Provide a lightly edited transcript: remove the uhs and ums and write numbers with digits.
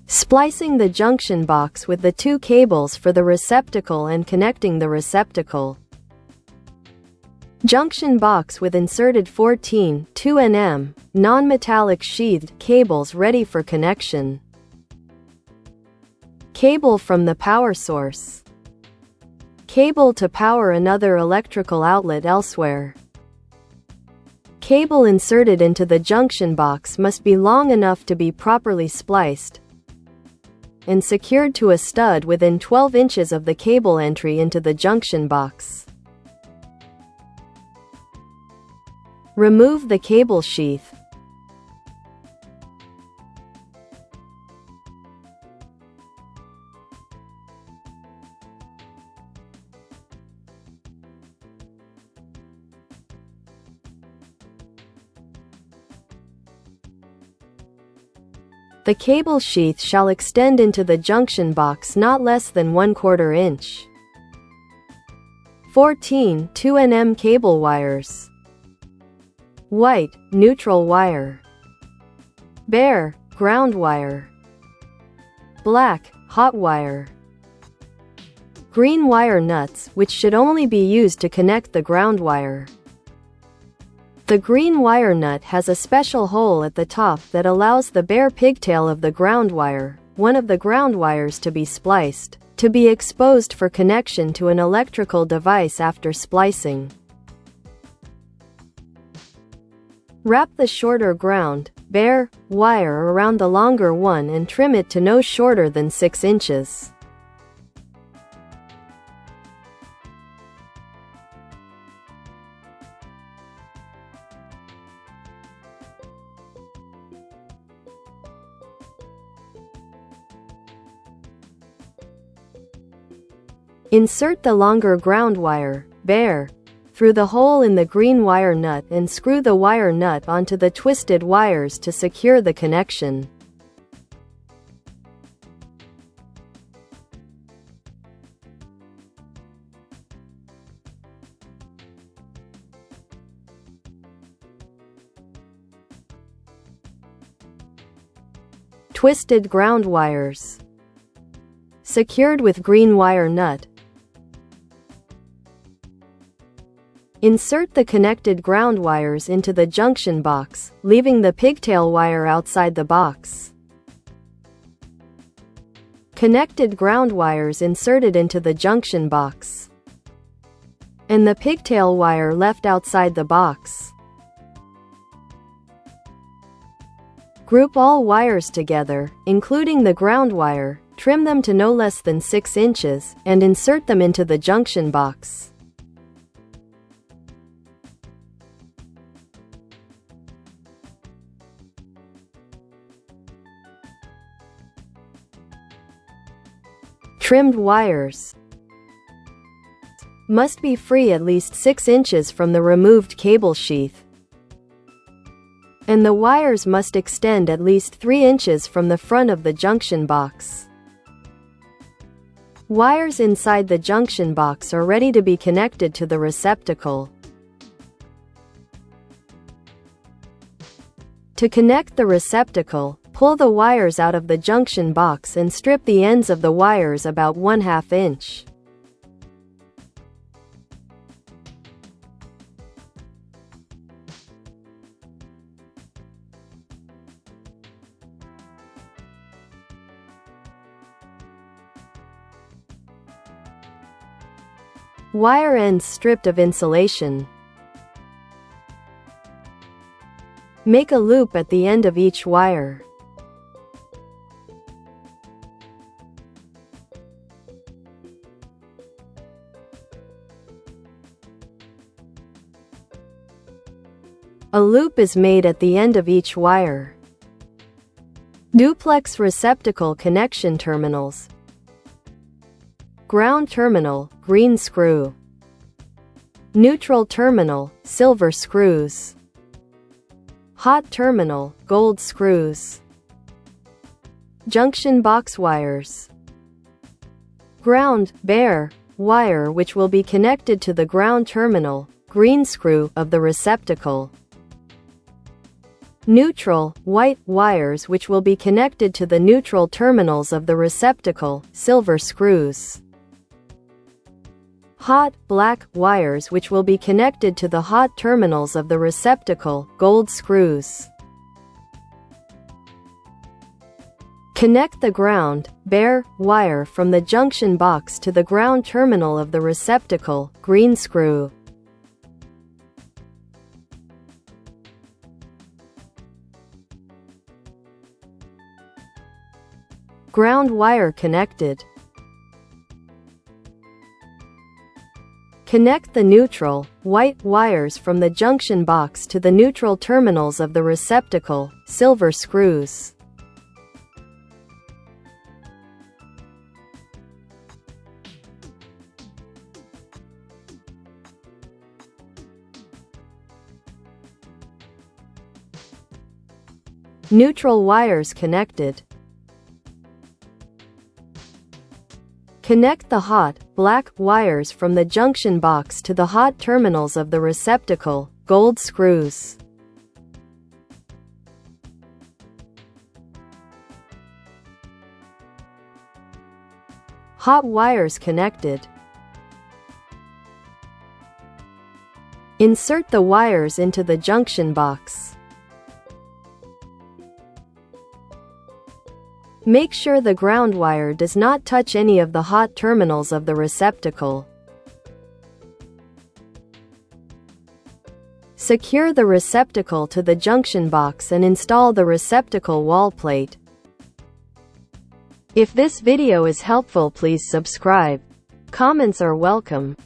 Splicing the junction box with the two cables for the receptacle and connecting the receptacle. Junction box with inserted 14 2nm non-metallic sheathed cables ready for connection. Cable from the power source. Cable to power another electrical outlet elsewhere. Cable inserted into the junction box must be long enough to be properly spliced and secured to a stud within 12 inches of the cable entry into the junction box. Remove the cable sheath. The cable sheath shall extend into the junction box not less than 1/4 inch. 14 2nm cable wires. White, neutral wire. Bare, ground wire. Black, hot wire. Green wire nuts, which should only be used to connect the ground wire. The green wire nut has a special hole at the top that allows the bare pigtail of the ground wire, one of the ground wires to be spliced, to be exposed for connection to an electrical device after splicing. Wrap the shorter ground, bare, wire around the longer one and trim it to no shorter than 6 inches. Insert the longer ground wire, bare, through the hole in the green wire nut and screw the wire nut onto the twisted wires to secure the connection. Twisted ground wires. Secured with green wire nut. Insert the connected ground wires into the junction box, leaving the pigtail wire outside the box. Connected ground wires inserted into the junction box, and the pigtail wire left outside the box. Group all wires together, including the ground wire, trim them to no less than 6 inches, and insert them into the junction box. Trimmed wires must be free at least 6 inches from the removed cable sheath, and the wires must extend at least 3 inches from the front of the junction box. Wires inside the junction box are ready to be connected to the receptacle. To connect the receptacle, pull the wires out of the junction box and strip the ends of the wires about 1/2 inch. Wire ends stripped of insulation. Make a loop at the end of each wire. A loop is made at the end of each wire. Duplex receptacle connection terminals. Ground terminal, green screw. Neutral terminal, silver screws. Hot terminal, gold screws. Junction box wires. Ground, bare, wire which will be connected to the ground terminal, green screw, of the receptacle. Neutral, white, wires which will be connected to the neutral terminals of the receptacle, silver screws. Hot, black, wires which will be connected to the hot terminals of the receptacle, gold screws. Connect the ground, bare, wire from the junction box to the ground terminal of the receptacle, green screw. Ground wire connected. Connect the neutral, white, wires from the junction box to the neutral terminals of the receptacle, silver screws. Neutral wires connected. Connect the hot, black, wires from the junction box to the hot terminals of the receptacle, gold screws. Hot wires connected. Insert the wires into the junction box. Make sure the ground wire does not touch any of the hot terminals of the receptacle. Secure the receptacle to the junction box and install the receptacle wall plate. If this video is helpful, please subscribe. Comments are welcome.